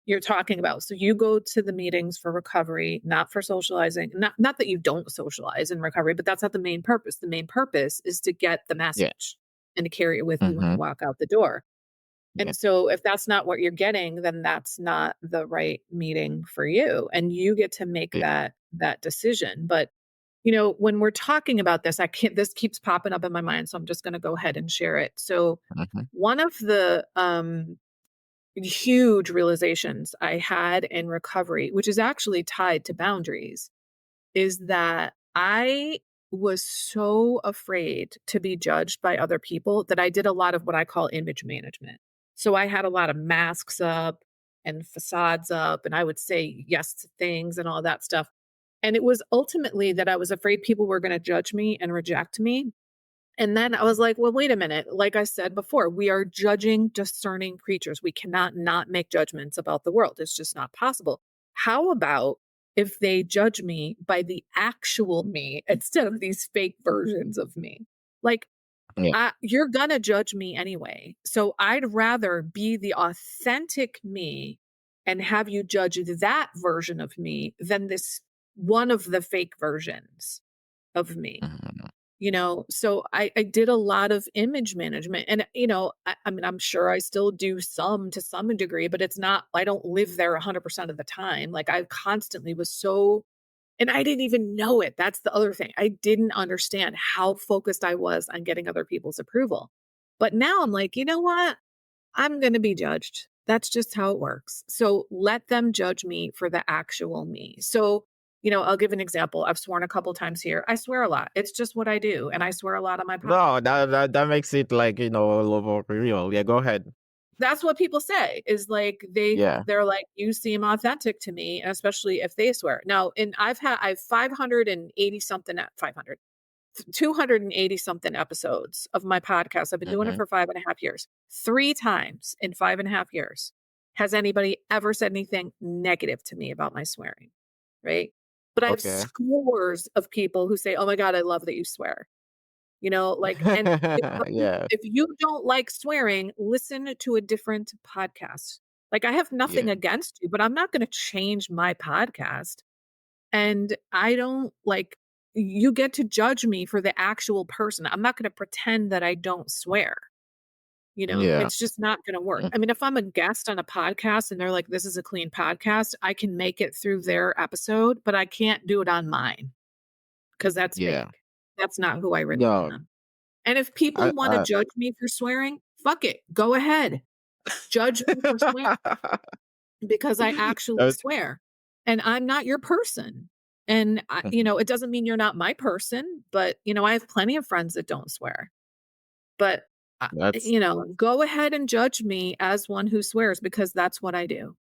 S2: You're talking about. So you go to the meetings for recovery, not for socializing. Not that you don't socialize in recovery, but that's not the main purpose. The main purpose is to get the
S1: Yeah.
S2: message and to carry it with you when
S1: Mm-hmm.
S2: you walk out the door. And
S1: Yeah.
S2: so if that's not what you're getting, then that's not the right meeting for you. And you get to make
S1: Yeah.
S2: that decision. But when we're talking about this, I can't this keeps popping up in my mind. So I'm just gonna go ahead and share it. So
S1: Mhm.
S2: one of the huge realizations I had in recovery, which is actually tied to boundaries, is that I was so afraid to be judged by other people that I did a lot of what I call image management. So I had a lot of masks up and facades up, and I would say yes to things and all that stuff. And it was ultimately that I was afraid people were going to judge me and reject me. And then I was like, well, wait a minute. Like I said before, we are judging discerning creatures. We cannot not make judgments about the world. It's just not possible. How about if they judge me by the actual me instead of these fake versions of me? Like,
S1: Yeah.
S2: you're going to judge me anyway. So I'd rather be the authentic me and have you judge that version of me than this one of the fake versions of me.
S1: Mhm.
S2: So I did a lot of image management and, I mean, I'm sure I still do some to some degree, but it's not, I don't live there 100% of the time. Like I constantly was so, and I didn't even know it. That's the other thing. I didn't understand how focused I was on getting other people's approval. But now I'm like, you know what? I'm going to be judged. That's just how it works. So let them judge me for the actual me. So, I'll give an example. I've sworn a couple times here. I swear a lot. It's just what I do. And I swear a lot on my podcast.
S1: No, that makes it like, a little more real. Yeah, go ahead.
S2: That's what people say is like
S1: Yeah.
S2: they're like, you seem authentic to me, and especially if they swear. Now, and I've 580 something at 500. 280 something episodes of my podcast. I've been doing it
S1: Mhm.
S2: for 5.5 years. 3 times in 5.5 years has anybody ever said anything negative to me about my swearing, right? But I have
S1: Okay.
S2: scores of people who say, "Oh my God, I love that you swear." And
S1: Yeah.
S2: if you don't like swearing, listen to a different podcast. Like, I have nothing
S1: Yeah.
S2: against you, but I'm not going to change my podcast. And I don't like you get to judge me for the actual person. I'm not gonna pretend that I don't swear,
S1: Yeah.
S2: It's just not gonna work.
S1: Mm.
S2: I mean, if I'm a guest on a podcast and they're like, "This is a clean podcast," I can make it through their episode, but I can't do it on mine because that's
S1: Yeah.
S2: fake. That's not who I really
S1: No,
S2: am. And if people wanna
S1: I
S2: judge me for swearing, fuck it, go ahead. Judge me for swearing. Because I actually
S1: Uh,
S2: swear, and I'm not your person. And
S1: mhm.
S2: it doesn't mean you're not my person, but I have plenty of friends that don't swear. But
S1: That's
S2: go ahead and judge me as one who swears because that's what I do.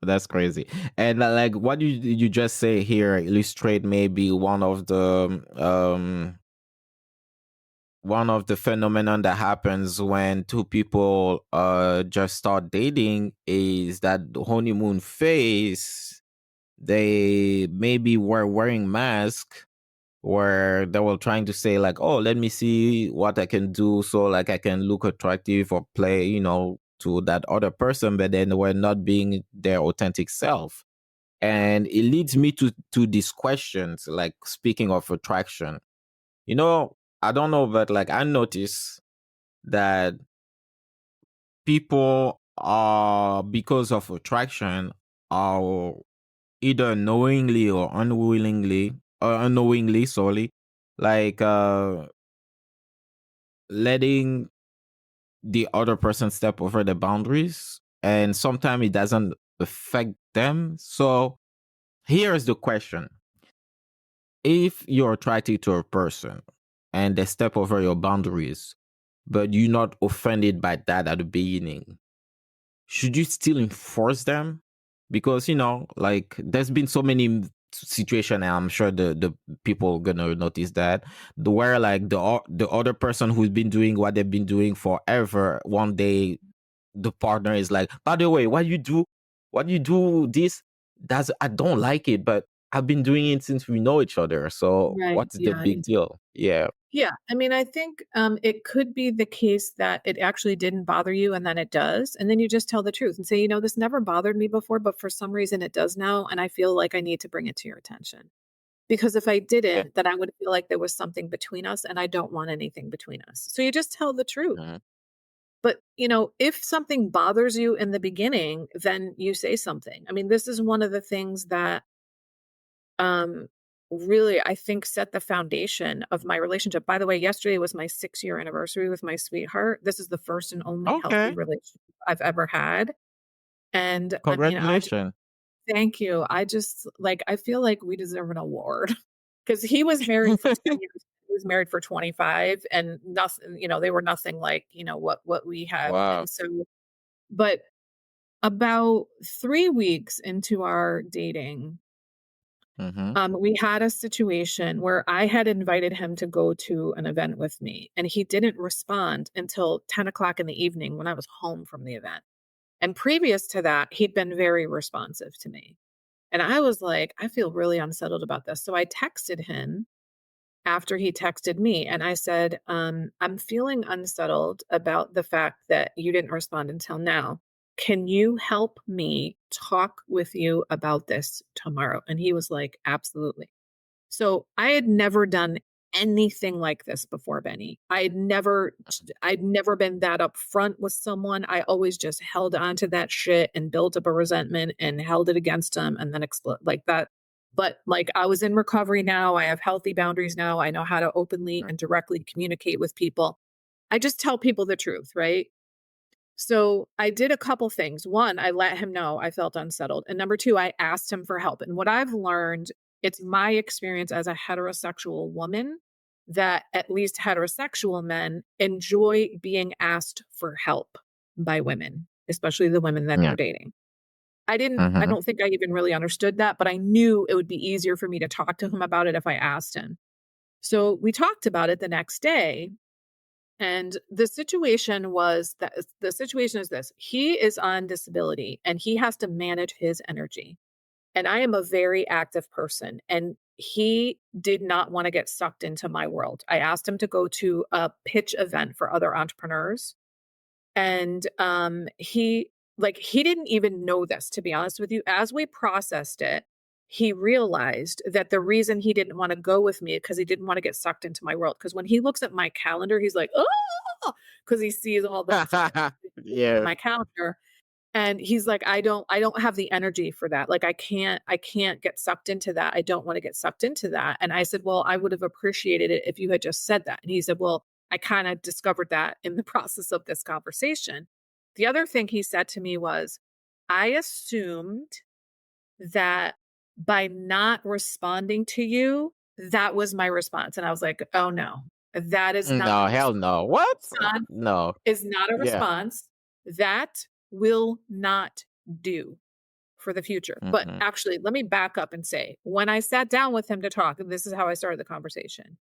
S1: that's crazy. And like what you just say here illustrate maybe one of the phenomenon that happens when two people just start dating is that the honeymoon phase they maybe were wearing masks where they were trying to say like, oh, let me see what I can do so like I can look attractive or play, to that other person, but then we're not being their authentic self. And it leads me to these questions, like speaking of attraction. I don't know, but like I notice that people are because of attraction are either knowingly or unwillingly or unknowingly, sorry, like letting the other person step over the boundaries, and sometimes it doesn't affect them. So here's the question: if you're attracted to a person and they step over your boundaries, but you're not offended by that at the beginning, should you still enforce them? Because like there's been so many situation, and I'm sure the people gonna notice that where like the other person who's been doing what they've been doing forever, one day the partner is like, by the way, what you do this, that's I don't like it, but I've been doing it since we know each other, so
S2: Right.
S1: what's the
S2: Yeah.
S1: big deal? Yeah.
S2: Yeah, I mean, I think it could be the case that it actually didn't bother you and then it does. And then you just tell the truth and say, this never bothered me before, but for some reason it does now. And I feel like I need to bring it to your attention. Because if I
S1: Yeah.
S2: didn't, then I would feel like there was something between us and I don't want anything between us. So you just tell the truth.
S1: Mhm.
S2: But, if something bothers you in the beginning, then you say something. I mean, this is one of the things that um really I think set the foundation of my relationship. By the way, yesterday was my 6-year anniversary with my sweetheart. This is the first and only healthy
S1: Okay.
S2: relationship I've ever had. And I mean,
S1: Congratulations.
S2: thank you. I feel like we deserve an award because he was married for 10 years. He was married for 25 and nothing, they were nothing like, what we have.
S1: Wow.
S2: And so, but about 3 weeks into our dating,
S1: Mm-hmm.
S2: we had a situation where I had invited him to go to an event with me, and he didn't respond until 10 o'clock in the evening when I was home from the event. And previous to that, he'd been very responsive to me. And I was like, I feel really unsettled about this. So I texted him after he texted me and I said, I'm feeling unsettled about the fact that you didn't respond until now. Can you help me talk with you about this tomorrow? And he was like, absolutely. So I had never done anything like this before, Benny. I'd never been that upfront with someone. I always just held on to that shit and built up a resentment and held it against them and then explode like that. But like I was in recovery now. I have healthy boundaries now. I know how to openly and directly communicate with people. I just tell people the truth, right? So I did a couple things. One, I let him know I felt unsettled. And number two, I asked him for help. And what I've learned, it's my experience as a heterosexual woman that at least heterosexual men enjoy being asked for help by women, especially the women that
S1: Yeah.
S2: they're dating. I
S1: Mm-hmm.
S2: don't think I even really understood that, but I knew it would be easier for me to talk to him about it if I asked him. So we talked about it the next day. And the situation is this. He is on disability and he has to manage his energy. And I am a very active person and he did not want to get sucked into my world. I asked him to go to a pitch event for other entrepreneurs and he didn't even know this, to be honest with you. As we processed it, he realized that the reason he didn't want to go with me because he didn't want to get sucked into my world. Because when he looks at my calendar, he's like, oh, because he sees all the on
S1: Yeah.
S2: my calendar. And he's like, I don't have the energy for that. Like I can't get sucked into that. I don't want to get sucked into that. And I said, well, I would have appreciated it if you had just said that. And he said, well, I kind of discovered that in the process of this conversation. The other thing he said to me was, I assumed that by not responding to you, that was my response. And I was like, oh no, that is not
S1: No,
S2: a
S1: hell no. What?
S2: response,
S1: No.
S2: is not a
S1: Yeah.
S2: response. That will not do for the future. But
S1: Mm-mm.
S2: actually, let me back up and say, when I sat down with him to talk, and this is how I started the conversation.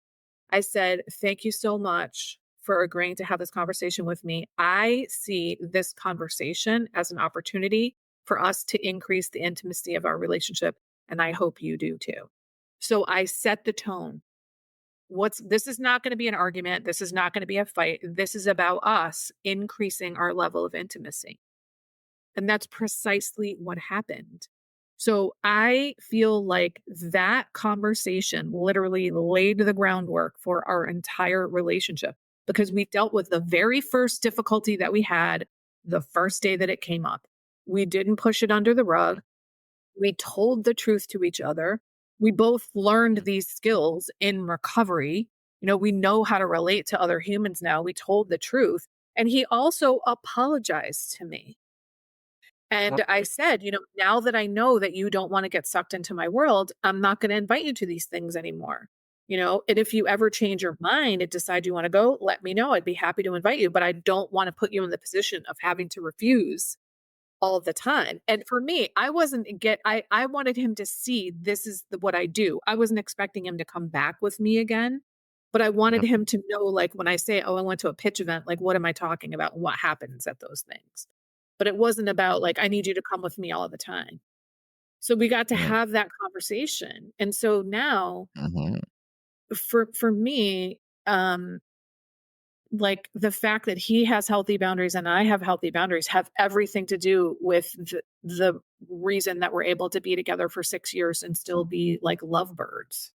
S2: I said, thank you so much for agreeing to have this conversation with me. I see this conversation as an opportunity for us to increase the intimacy of our relationship. And I hope you do too. So I set the tone. This is not going to be an argument. This is not going to be a fight. This is about us increasing our level of intimacy. And that's precisely what happened. So I feel like that conversation literally laid the groundwork for our entire relationship because we dealt with the very first difficulty that we had the first day that it came up. We didn't push it under the rug. We told the truth to each other. We both learned these skills in recovery. We know how to relate to other humans now. We told the truth. And he also apologized to me. And I said, now that I know that you don't want to get sucked into my world, I'm not going to invite you to these things anymore. And if you ever change your mind and decide you want to go, let me know. I'd be happy to invite you, but I don't want to put you in the position of having to refuse all the time. And for me, I wanted him to see this is what I do. I wasn't expecting him to come back with me again, but I wanted him to know, like when I say, oh, I went to a pitch event, like what am I talking about? And what happens at those things? But it wasn't about like, I need you to come with me all the time. So we got to
S1: Yeah.
S2: have that conversation. And so now
S1: Mm-hmm.
S2: for me, like the fact that he has healthy boundaries and I have healthy boundaries have everything to do with the reason that we're able to be together for 6 years and still be like lovebirds.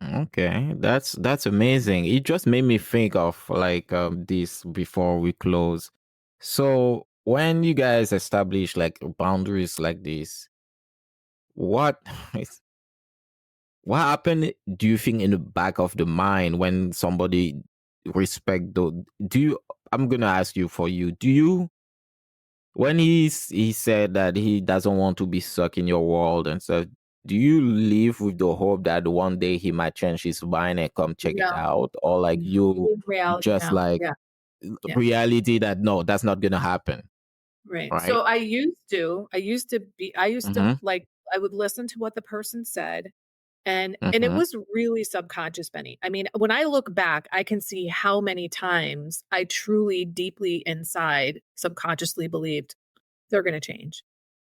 S1: Okay, that's amazing. It just made me think of like this before we close. So when you guys establish like boundaries like this, what what happened do you think in the back of the mind when somebody respect the do you I'm gonna ask you for you, do you when he said that he doesn't want to be stuck in your world and stuff, do you live with the hope that one day he might change his mind and come check it
S2: No,
S1: out, or like you
S2: in reality
S1: just
S2: now.
S1: like
S2: Yeah, yeah.
S1: reality that no, that's not gonna happen,
S2: Right. So
S1: right?
S2: I used to
S1: Mm-hmm.
S2: like, I would listen to what the person said, and it
S1: Mm-hmm.
S2: was really subconscious, Benny. I mean, when I look back, I can see how many times I truly deeply inside subconsciously believed they're going to change.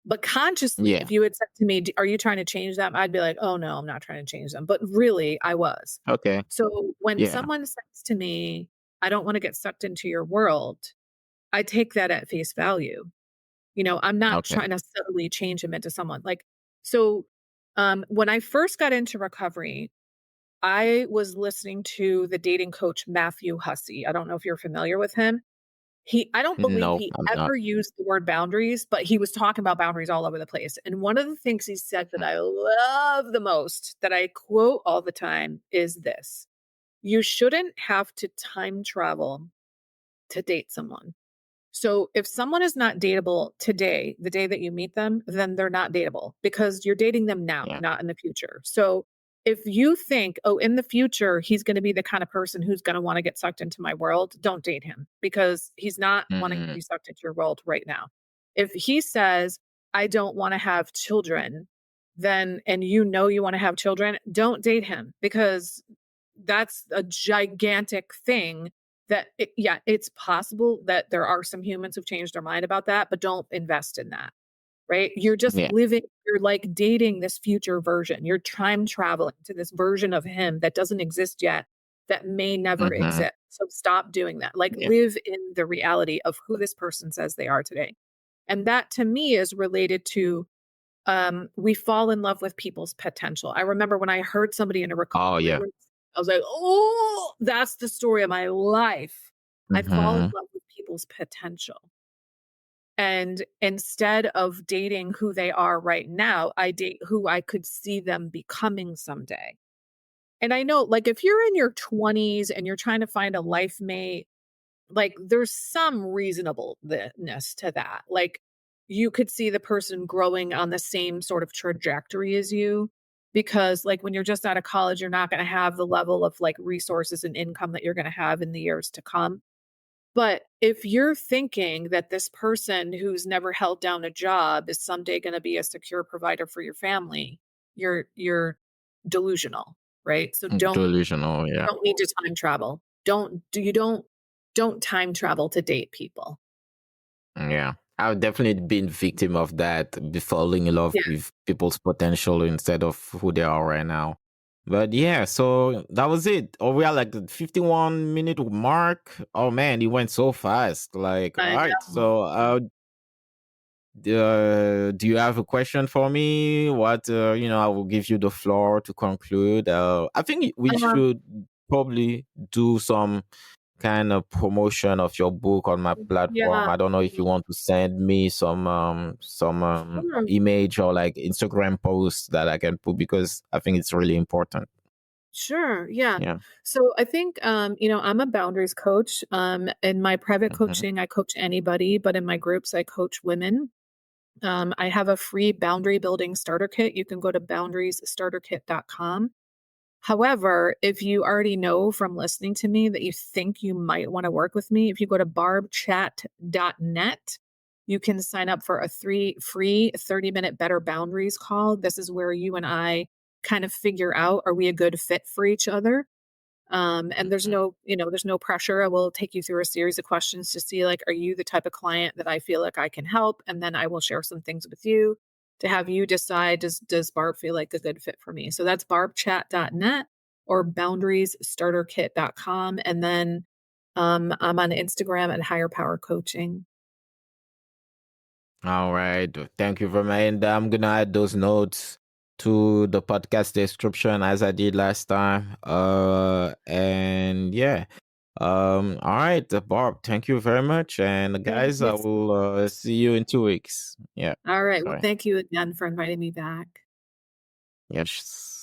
S2: But consciously,
S1: Yeah.
S2: if you had said to me, "Are you trying to change them?" I'd be like, "Oh no, I'm not trying to change them." But really, I was.
S1: Okay.
S2: So when
S1: Yeah.
S2: someone says to me, "I don't want to get sucked into your world," I take that at face value. I'm not
S1: Okay.
S2: trying to subtly change him into someone. Like, so when I first got into recovery, I was listening to the dating coach Matthew Hussey. I don't know if you're familiar with him. I don't believe
S1: No,
S2: he
S1: I'm not.
S2: ever used the word boundaries, but he was talking about boundaries all over the place. And one of the things he said that I love the most, that I quote all the time, is this: you shouldn't have to time travel to date someone. So if someone is not dateable today, the day that you meet them, then they're not dateable because you're dating them now,
S1: Yeah.
S2: not in the future. So if you think, oh, in the future, he's going to be the kind of person who's going to want to get sucked into my world, don't date him because he's not wanting to
S1: Mm-hmm.
S2: be sucked into your world right now. If he says, I don't want to have children, then, and you want to have children, don't date him because that's a gigantic thing yeah, it's possible that there are some humans who've changed their mind about that, but don't invest in that, right?
S1: Yeah.
S2: You're like dating this future version. You're time traveling to this version of him that doesn't exist yet, that may never
S1: Mm-hmm.
S2: exist. So stop doing that. Like,
S1: Yeah.
S2: live in the reality of who this person says they are today. And that to me is related to we fall in love with people's potential. I remember when I heard somebody in a
S1: Oh
S2: recovery
S1: yeah.
S2: room, I was like, oh, that's the story of my life. I fall in
S1: Mm-hmm.
S2: love with people's potential. And instead of dating who they are right now, I date who I could see them becoming someday. And I know, like, if you're in your 20s and you're trying to find a life mate, like, there's some reasonableness to that. Like, you could see the person growing on the same sort of trajectory as you because, like, when you're just out of college, you're not gonna have the level of, like, resources and income that you're gonna have in the years to come. But if you're thinking that this person who's never held down a job is someday gonna be a secure provider for your family, you're delusional, right? So
S1: Delusional. Yeah.
S2: don't need to time travel. Don't time travel to date people.
S1: Yeah, I've definitely been victim of that, be falling in love
S2: Yeah,
S1: with people's potential instead of who they are right now. But yeah, so that was it. Oh, we are like the 51-minute mark. Oh man, it went so fast. Like, all
S2: I
S1: right.
S2: know.
S1: So, do you have a question for me? What, I will give you the floor to conclude. I think we
S2: Um,
S1: should probably do some kind of promotion of your book on my platform.
S2: yeah,
S1: I don't know if you want to send me some
S2: sure,
S1: image or like Instagram posts that I can put because I think it's really important.
S2: sure, yeah.
S1: Yeah.
S2: So I think, I'm a boundaries coach. In my private
S1: Hmm.
S2: coaching, I coach anybody, but in my groups, I coach women. I have a free boundary building starter kit. You can go to boundariesstarterkit.com. However, if you already know from listening to me that you think you might want to work with me, if you go to barbchat.net, you can sign up for a free 30-minute Better Boundaries call. This is where you and I kind of figure out, are we a good fit for each other? And
S1: Hmm.
S2: there's no pressure. I will take you through a series of questions to see, like, are you the type of client that I feel like I can help? And then I will share some things with you to have you decide, does Barb feel like a good fit for me? So that's barbchat.net or boundariesstarterkit.com. And then I'm on Instagram at Higher Power Coaching.
S1: All right. Thank you very much. And I'm gonna add those notes to the podcast description as I did last time. And yeah. All right, Barb, thank you very much. And
S2: Thank
S1: guys, I
S2: you.
S1: will see you in 2 weeks. Yeah.
S2: All right. Well,
S1: Sorry.
S2: thank you again for inviting me back.
S1: Yes.